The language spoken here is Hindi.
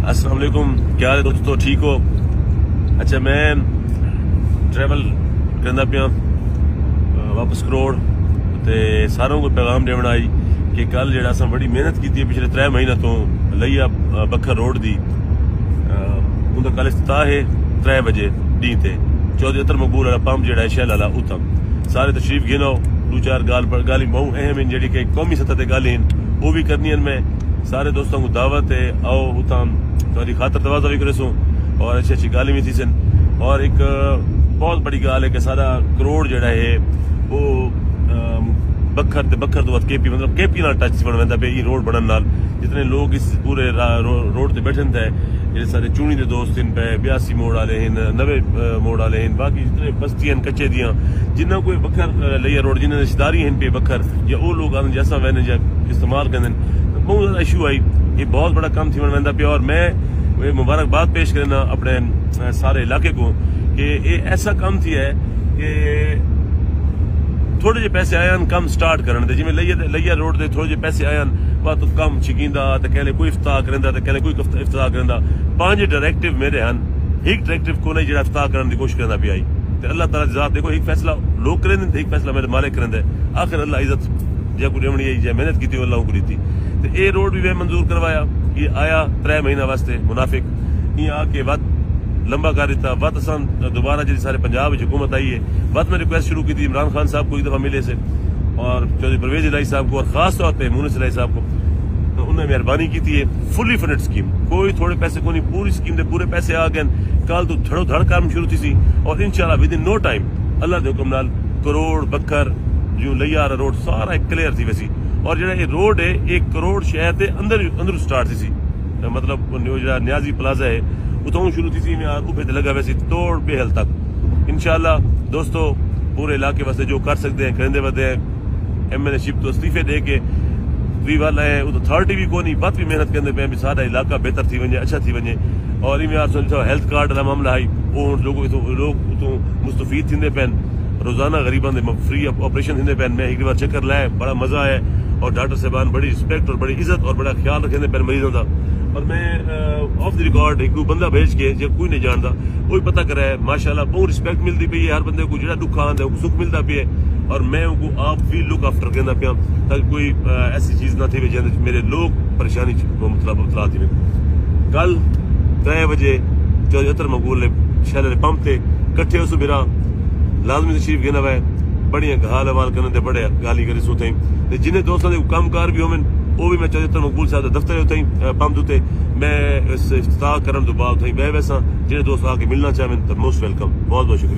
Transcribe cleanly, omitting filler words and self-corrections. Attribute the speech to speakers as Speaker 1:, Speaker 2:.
Speaker 1: अस्सलाम वालेकुम, क्या हाल है दोस्तों, ठीक हो? अच्छा, मैं ट्रैवल करना पिया वापस करोड़ ते सारों को पैगाम देना आई कि कल जेड़ा असां बड़ी मेहनत की पिछले 3 महीने तो लिया बखर रोड दी उनका कल इफ्तिताह है 3 बजे डी ते चौधरी अतर मकबूल वाला पंप जेड़ा है शैल वाला उतम सारे तशरीफ गिनो 2-4 गाली बहु अहम इन जी कौमी सतह ते गाली वो भी करनी मैं सारे दोस्तों को दावत है आओ उतम थोड़ी खातर तवाज़ा भी करेसूं और अच्छी अच्छी गाली भी थी सन। और एक बहुत बड़ी गाल है कि सारा करोड़ जड़ा है वो बखर तो केपी मतलब केपी नाल टच बन वेंदा पे रोड बनन नाल जितने लोग इस पूरे रोड ते बैठन थे जे सारे चूनी दे दोस्त इन पे 82 मोड़ वाले हैं 90 मोड़ वाले हैं बाकी जितने बस्तियां कच्चे दियां जिन्ना कोई बखर लिया रोड जिन्हें रिश्तेदारी हैं पे बखर या वो लोग आने जैसा मैंने इस्तेमाल करन बहुत ज्यादा इशू आई ये बहुत बड़ा काम थी वेंदा पे। और मैं मुबारकबाद पेश करना अपने सारे इलाके को कि ये ऐसा काम थी है कि थोड़े जे पैसे आयन कम स्टार्ट करन दे जिवें लिया रोड दे थोड़े जे पैसे आयन वा तो कम छिकींदा ते कहले कोई इफ्ताह करंदा ते कहले कोई इफ्ताह करंदा 5 डायरेक्टिव मेरे हन एक डायरेक्टिव को नहीं जेड़ा इफ्ताह करन दी कोशिश करंदा भी आई ते अल्लाह ताला दी जात देखो एक फैसला लोग करें ते एक फैसला मेरे मालिक करेंदे आखिर अल्लाह इज्जत जे को देवनी जे मेहनत की अल्लाह को दी ते ए रोड भी वे मंजूर करवाया ये आया 3 महीना वास्ते मुनाफिक ये आके वत लंबा कर दिता वत असां दोबारा जी सारे पंजाब हुकूमत आई है वत में रिक्वेस्ट शुरू की थी इमरान खान साहब को एक दफा मिले से और चौधरी परवेज इलाही साहब को और खास तौर पर मुनिस इलाही साहब को तो उन्होंने मेहरबानी की थी फुली फंडेड स्कीम कोई थोड़े पैसे को नहीं पूरी स्कीम दे पूरे पैसे आ गए कल तो धड़ो धड़ काम शुरू थी और इंशाल्लाह विद इन नो टाइम अल्लाह के हुक्म नाल करोड़ बखर जो लिया रोड सारा क्लियर थी वैसी और जो ये रोड है 1 करोड़ शहर के अंदर स्टार्ट थी मतलब न्याजी प्लाजा है उतों शुरू थी उबे लगा वैसे तोड़ बेहल तक इंशाल्लाह दोस्तों पूरे इलाके वास्ते जो कर सकते हैं करेंदे वदे हैं MLA शिप तो इस्तीफे दे के वी वाला है वो अथॉरिटी भी कोनी बात भी मेहनत करने पे सारा इलाका बेहतर थी वने अच्छा थी वने और इनमें हेल्थ कार्ड का मामला है वो लोग तो मुस्तफीद थींदे पैन रोजाना गरीबान दे फ्री ऑपरेशन थींदे पैन मैं एक बार चक्कर लाया बड़ा मजा आया और डॉक्टर साहबान बड़ी रिस्पेक्ट और बड़ी इज्जत और बड़ा ख्याल रखेंदे पैन मरीजों का और मैं ऑफ द रिकॉर्ड एक बंदा भेज के जो कोई नहीं जानता वही पता करा है माशाल्लाह बहुत रिस्पेक्ट मिलती पई है हर बंदे को जो दुख आंदा है सुख मिलता पे और मैं उनको आप भी लुक आफ्टर कहना पिया ताकि कोई ऐसी चीज ना थी जिंदे मेरे लोग परेशानी मुबतला थी कल 3 बजे चौधरी अतर मकबूल ने शहर पंप ते कट्ठे उस मेरा लाजमी तशरीफ गिना हुआ है बढ़िया हाल हवाल करने ते बड़े गाली करी सो थे जिन्हें दोस्तों के कामकार भी होवन वो भी मैं चौधरी अतर मकबूल साहब दफ्तर उतई पंप उते मैं इस इफ्तिताह करन तो बाद उतई बह वैसा जिन्हें दोस्त आके मिलना चाहें तो मोस्ट वेलकम बहुत बहुत शुक्रिया।